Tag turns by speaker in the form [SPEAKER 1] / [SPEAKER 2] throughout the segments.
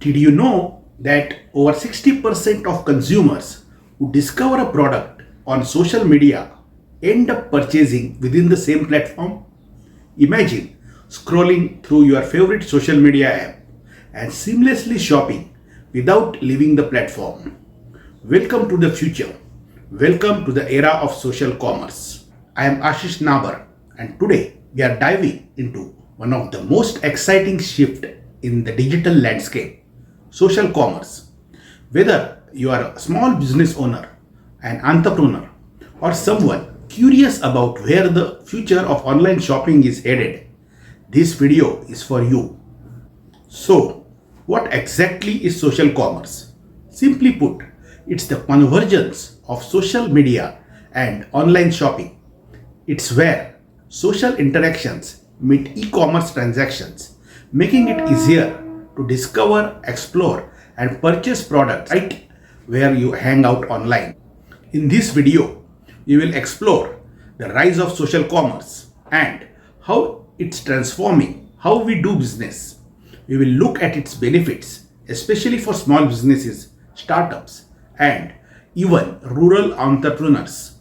[SPEAKER 1] Did you know that over 60% of consumers who discover a product on social media end up purchasing within the same platform? Imagine scrolling through your favorite social media app and seamlessly shopping without leaving the platform. Welcome to the future. Welcome to the era of social commerce. I am Ashish Nabar, and today we are diving into one of the most exciting shifts in the digital landscape: social commerce. Whether you are a small business owner, an entrepreneur, or someone curious about where the future of online shopping is headed, this video is for you. So, what exactly is social commerce? Simply put, it's the convergence of social media and online shopping. It's where social interactions meet e-commerce transactions, making it easier to discover, explore, and purchase products right where you hang out online. In this video, we will explore the rise of social commerce and how it's transforming how we do business. We will look at its benefits, especially for small businesses, startups, and even rural entrepreneurs.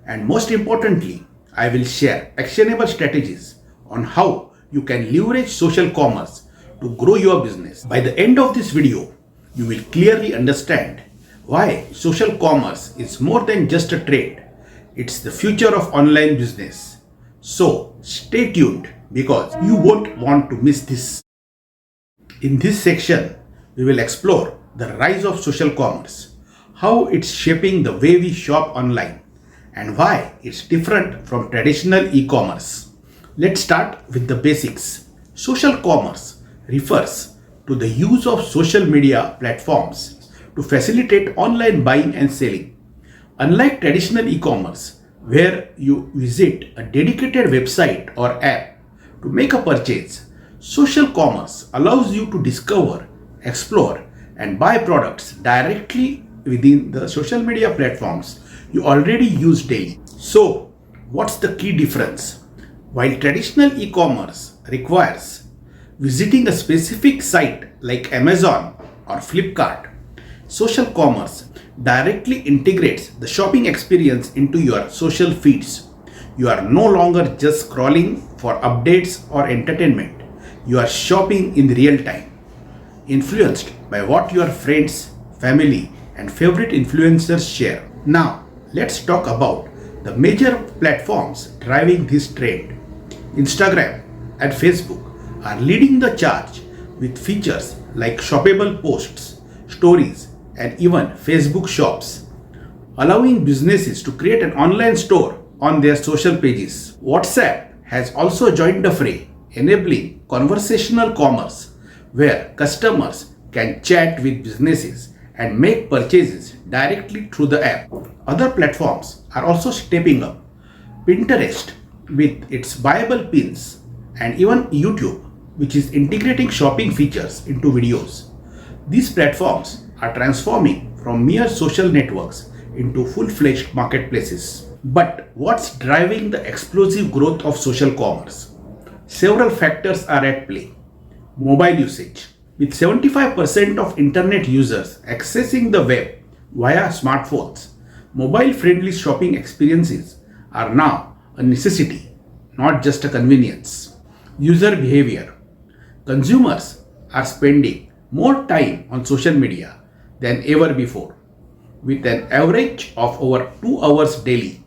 [SPEAKER 1] And most importantly, I will share actionable strategies on how you can leverage social commerce to grow your business. By the end of this video, you will clearly understand why social commerce is more than just a trade. It's the future of online business. So stay tuned because you won't want to miss this. In this section, we will explore the rise of social commerce, how it's shaping the way we shop online, and why it's different from traditional e-commerce. Let's start with the basics. Social commerce refers to the use of social media platforms to facilitate online buying and selling. Unlike traditional e-commerce, where you visit a dedicated website or app to make a purchase, social commerce allows you to discover, explore, and buy products directly within the social media platforms you already use daily. So, what's the key difference? While traditional e-commerce requires visiting a specific site like Amazon or Flipkart, social commerce directly integrates the shopping experience into your social feeds. You are no longer just scrolling for updates or entertainment. You are shopping in real time, influenced by what your friends, family, and favorite influencers share. Now, let's talk about the major platforms driving this trend. Instagram and Facebook are leading the charge with features like shoppable posts, stories, and even Facebook shops, allowing businesses to create an online store on their social pages. WhatsApp has also joined the fray, enabling conversational commerce where customers can chat with businesses and make purchases directly through the app. Other platforms are also stepping up. Pinterest with its buyable pins, and even YouTube, which is integrating shopping features into videos. These platforms are transforming from mere social networks into full-fledged marketplaces. But what's driving the explosive growth of social commerce? Several factors are at play. Mobile usage. With 75% of internet users accessing the web via smartphones, mobile-friendly shopping experiences are now a necessity, not just a convenience. User behavior. Consumers are spending more time on social media than ever before, with an average of over 2 hours daily.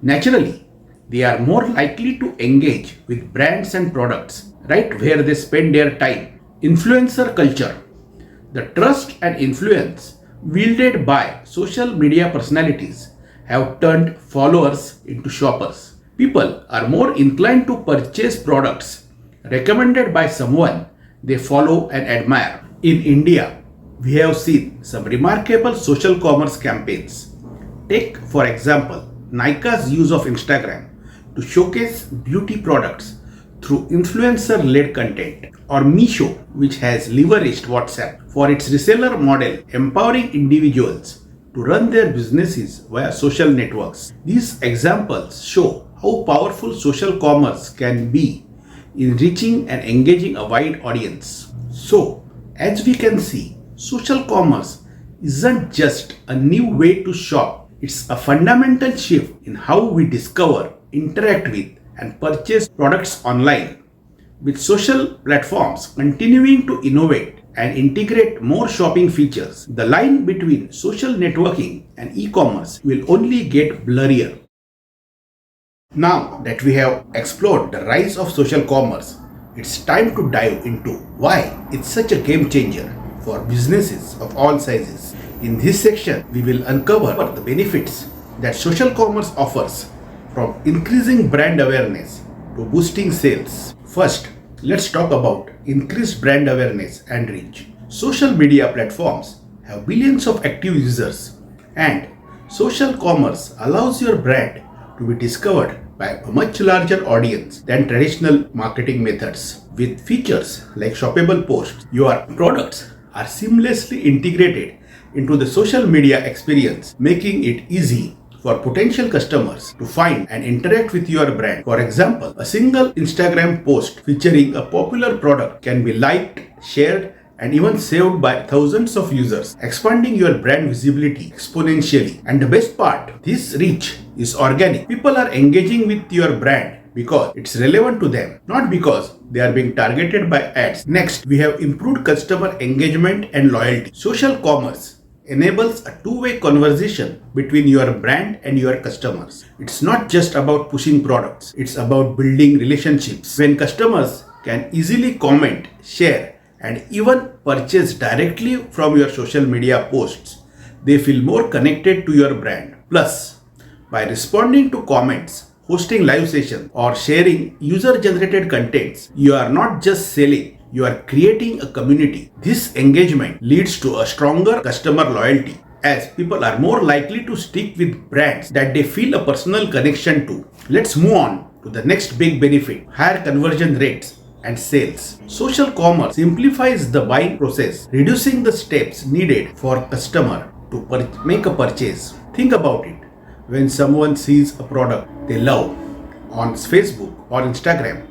[SPEAKER 1] Naturally, they are more likely to engage with brands and products right where they spend their time. Influencer culture. The trust and influence wielded by social media personalities have turned followers into shoppers. People are more inclined to purchase products recommended by someone they follow and admire. In India, we have seen some remarkable social commerce campaigns. Take, for example, Nykaa's use of Instagram to showcase beauty products through influencer-led content, or Meesho, which has leveraged WhatsApp for its reseller model, empowering individuals to run their businesses via social networks. These examples show how powerful social commerce can be in reaching and engaging a wide audience. So, As we can see, social commerce isn't just a new way to shop, it's a fundamental shift in how we discover, interact with, and purchase products online. With social platforms continuing to innovate and integrate more shopping features, the line between social networking and e-commerce will only get blurrier. Now that we have explored the rise of social commerce, it's time to dive into why it's such a game changer for businesses of all sizes. In this section, we will uncover the benefits that social commerce offers, from increasing brand awareness to boosting sales. First, let's talk about increased brand awareness and reach. Social media platforms have billions of active users, and social commerce allows your brand to be discovered by a much larger audience than traditional marketing methods. With features like shoppable posts, your products are seamlessly integrated into the social media experience, making it easy for potential customers to find and interact with your brand. For example, a single Instagram post featuring a popular product can be liked, shared, and even saved by thousands of users, expanding your brand visibility exponentially. And the best part, this reach is organic. People are engaging with your brand because it's relevant to them, not because they are being targeted by ads. Next, we have improved customer engagement and loyalty. Social commerce enables a two-way conversation between your brand and your customers. It's not just about pushing products, it's about building relationships. When customers can easily comment, share, and even purchase directly from your social media posts, they feel more connected to your brand. Plus, by responding to comments, hosting live sessions, or sharing user-generated contents, you are not just selling, you are creating a community. This engagement leads to a stronger customer loyalty, as people are more likely to stick with brands that they feel a personal connection to. Let's move on to the next big benefit: higher conversion rates and sales. Social commerce simplifies the buying process, reducing the steps needed for a customer to make a purchase. Think about it. When someone sees a product they love on Facebook or Instagram,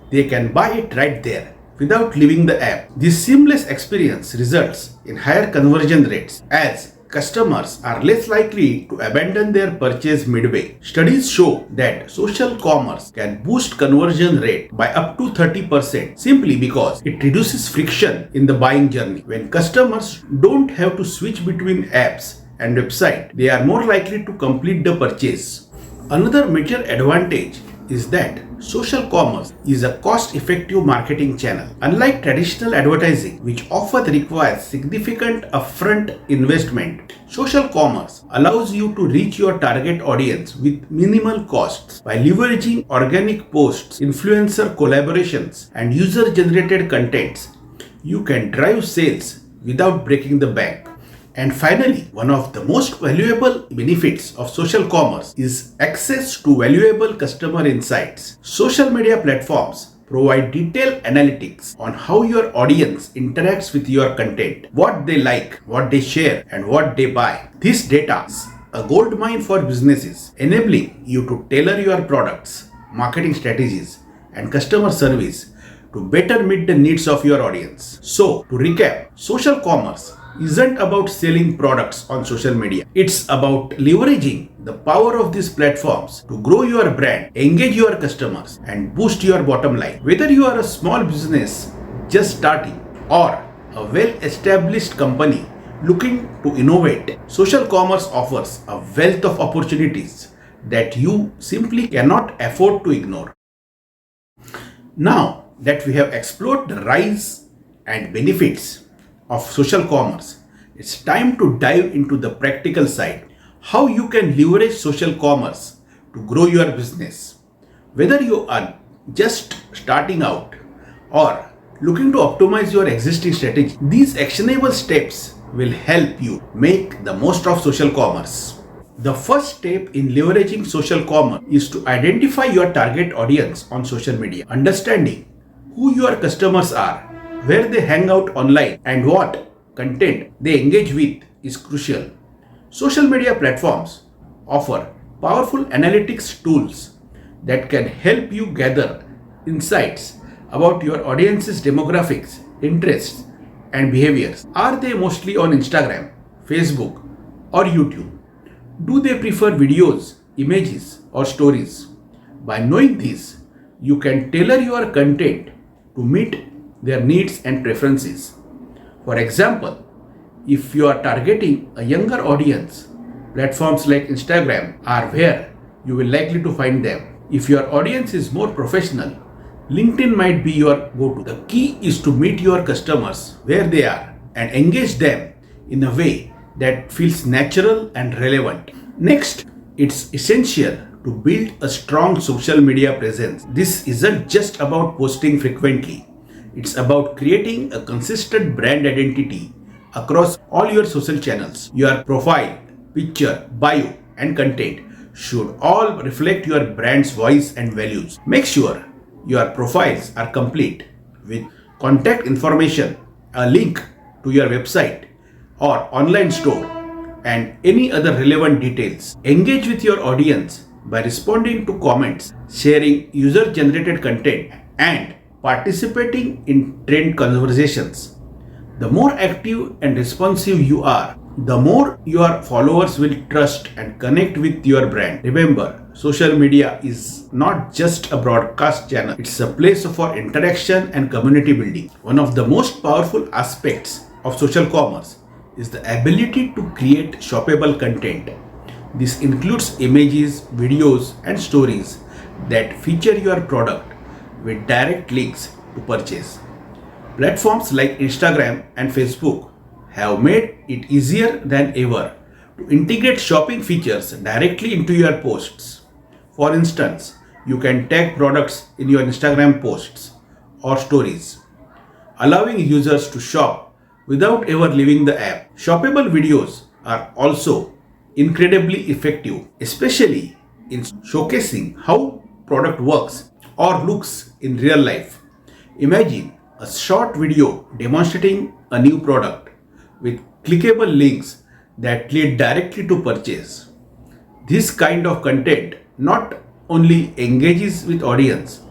[SPEAKER 1] they can buy it right there without leaving the app. This seamless experience results in higher conversion rates, as customers are less likely to abandon their purchase midway. Studies show that social commerce can boost conversion rate by up to 30% simply because it reduces friction in the buying journey. When customers don't have to switch between apps and website, they are more likely to complete the purchase. Another major advantage is that social commerce is a cost-effective marketing channel. Unlike traditional advertising, which often requires significant upfront investment, social commerce allows you to reach your target audience with minimal costs. By leveraging organic posts, influencer collaborations, and user-generated contents, you can drive sales without breaking the bank. And finally, one of the most valuable benefits of social commerce is access to valuable customer insights. Social media platforms provide detailed analytics on how your audience interacts with your content, what they like, what they share, and what they buy. This data is a goldmine for businesses, enabling you to tailor your products, marketing strategies, and customer service to better meet the needs of your audience. So, to recap, social commerce isn't about selling products on social media. It's about leveraging the power of these platforms to grow your brand, engage your customers, and boost your bottom line. Whether you are a small business just starting or a well-established company looking to innovate, social commerce offers a wealth of opportunities that you simply cannot afford to ignore. Now that we have explored the rise and benefits of social commerce, it's time to dive into the practical side: how you can leverage social commerce to grow your business. Whether you are just starting out or looking to optimize your existing strategy, these actionable steps will help you make the most of social commerce. The first step in leveraging social commerce is to identify your target audience on social media. Understanding who your customers are, where they hang out online, and what content they engage with is crucial. Social media platforms offer powerful analytics tools that can help you gather insights about your audience's demographics, interests, and behaviors. Are they mostly on Instagram, Facebook, or YouTube? Do they prefer videos, images, or stories? By knowing this, you can tailor your content to meet their needs and preferences. For example, if you are targeting a younger audience, platforms like Instagram are where you will likely to find them. If your audience is more professional, LinkedIn might be your go-to. The key is to meet your customers where they are and engage them in a way that feels natural and relevant. Next, it's essential to build a strong social media presence. This isn't just about posting frequently. It's about creating a consistent brand identity across all your social channels. Your profile, picture, bio, and content should all reflect your brand's voice and values. Make sure your profiles are complete with contact information, a link to your website or online store, and any other relevant details. Engage with your audience by responding to comments, sharing user-generated content, and participating in trend conversations. The more active and responsive you are, the more your followers will trust and connect with your brand. Remember, social media is not just a broadcast channel, it's a place for interaction and community building. One of the most powerful aspects of social commerce is the ability to create shoppable content. This includes images, videos, and stories that feature your product with direct links to purchase. Platforms like Instagram and Facebook have made it easier than ever to integrate shopping features directly into your posts. For instance, you can tag products in your Instagram posts or stories, allowing users to shop without ever leaving the app. Shoppable videos are also incredibly effective, especially in showcasing how product works or looks in real life. Imagine a short video demonstrating a new product with clickable links that lead directly to purchase. This kind of content not only engages with audience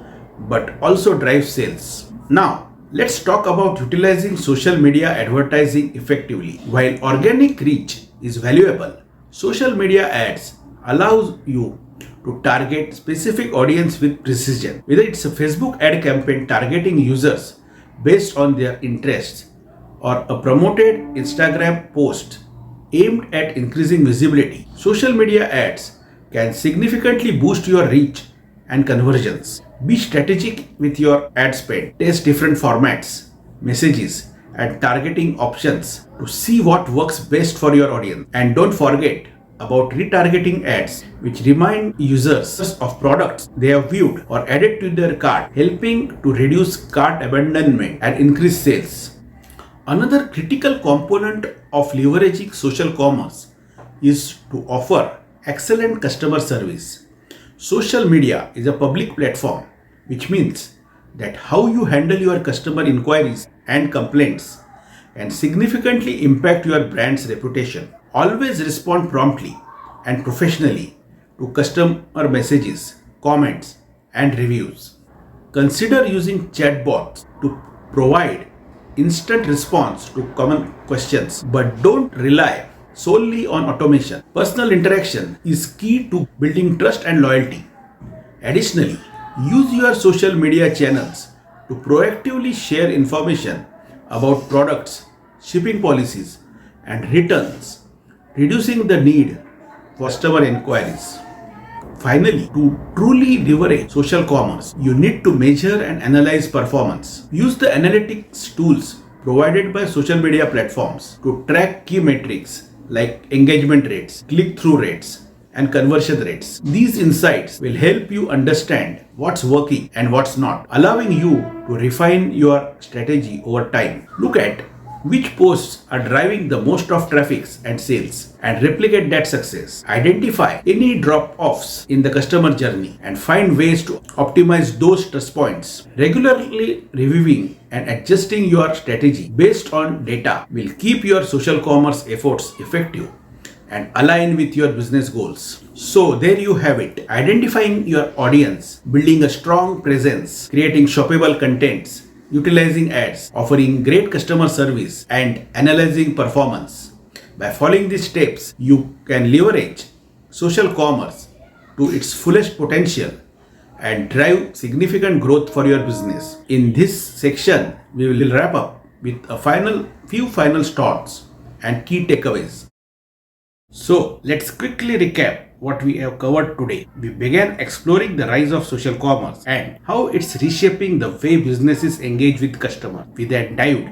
[SPEAKER 1] but also drives sales. Now, let's talk about utilizing social media advertising effectively. While organic reach is valuable, social media ads allows you to target specific audience with precision. Whether it's a Facebook ad campaign targeting users based on their interests or a promoted Instagram post aimed at increasing visibility, social media ads can significantly boost your reach and conversions. Be strategic with your ad spend. Test different formats, messages, and targeting options to see what works best for your audience. And don't forget about retargeting ads, which remind users of products they have viewed or added to their cart, helping to reduce cart abandonment and increase sales. Another critical component of leveraging social commerce is to offer excellent customer service. Social media is a public platform, which means that how you handle your customer inquiries and complaints can significantly impact your brand's reputation. Always respond promptly and professionally to customer messages, comments, and reviews. Consider using chatbots to provide instant response to common questions, but don't rely solely on automation. Personal interaction is key to building trust and loyalty. Additionally, use your social media channels to proactively share information about products, shipping policies, and returns, reducing the need for customer inquiries. Finally, to truly leverage social commerce, you need to measure and analyze performance. Use the analytics tools provided by social media platforms to track key metrics like engagement rates, click-through rates, and conversion rates. These insights will help you understand what's working and what's not, allowing you to refine your strategy over time. Look at which posts are driving the most of traffic and sales and replicate that success. Identify any drop-offs in the customer journey and find ways to optimize those touch points. Regularly reviewing and adjusting your strategy based on data will keep your social commerce efforts effective and align with your business goals. So there you have it. Identifying your audience, building a strong presence, creating shoppable contents, utilizing ads, offering great customer service, and analyzing performance. By following these steps, you can leverage social commerce to its fullest potential and drive significant growth for your business. In this section, we will wrap up with a few final thoughts and key takeaways. So let's quickly recap what we have covered today. We began exploring the rise of social commerce and how it's reshaping the way businesses engage with customers. We then dived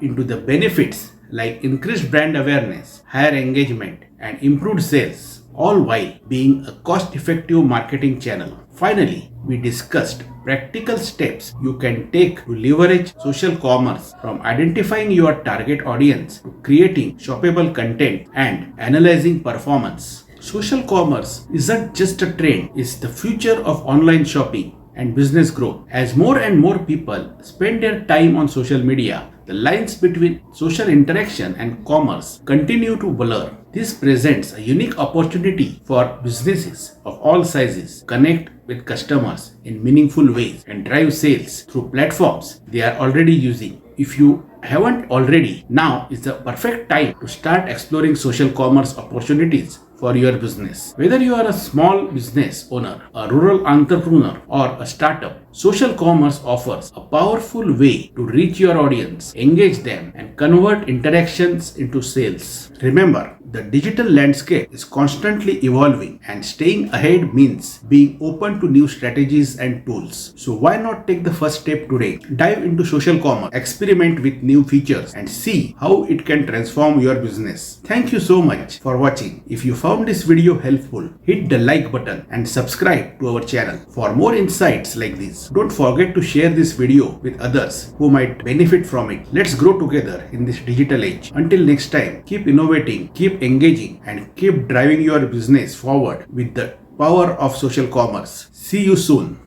[SPEAKER 1] into the benefits like increased brand awareness, higher engagement, and improved sales, all while being a cost-effective marketing channel. Finally, we discussed practical steps you can take to leverage social commerce, from identifying your target audience to creating shoppable content and analyzing performance. Social commerce isn't just a trend, it's the future of online shopping and business growth. As more and more people spend their time on social media, the lines between social interaction and commerce continue to blur. This presents a unique opportunity for businesses of all sizes to connect with customers in meaningful ways and drive sales through platforms they are already using. If you haven't already, now is the perfect time to start exploring social commerce opportunities for your business. Whether you are a small business owner, a rural entrepreneur, or a startup, social commerce offers a powerful way to reach your audience, engage them, and convert interactions into sales. Remember, the digital landscape is constantly evolving, and staying ahead means being open to new strategies and tools. So why not take the first step today? Dive into social commerce, experiment with new features, and see how it can transform your business. Thank you so much for watching. If you found this video helpful, hit the like button and subscribe to our channel for more insights like this. Don't forget to share this video with others who might benefit from it. Let's grow together in this digital age. Until next time, keep innovating, keep engaging, and keep driving your business forward with the power of social commerce. See you soon.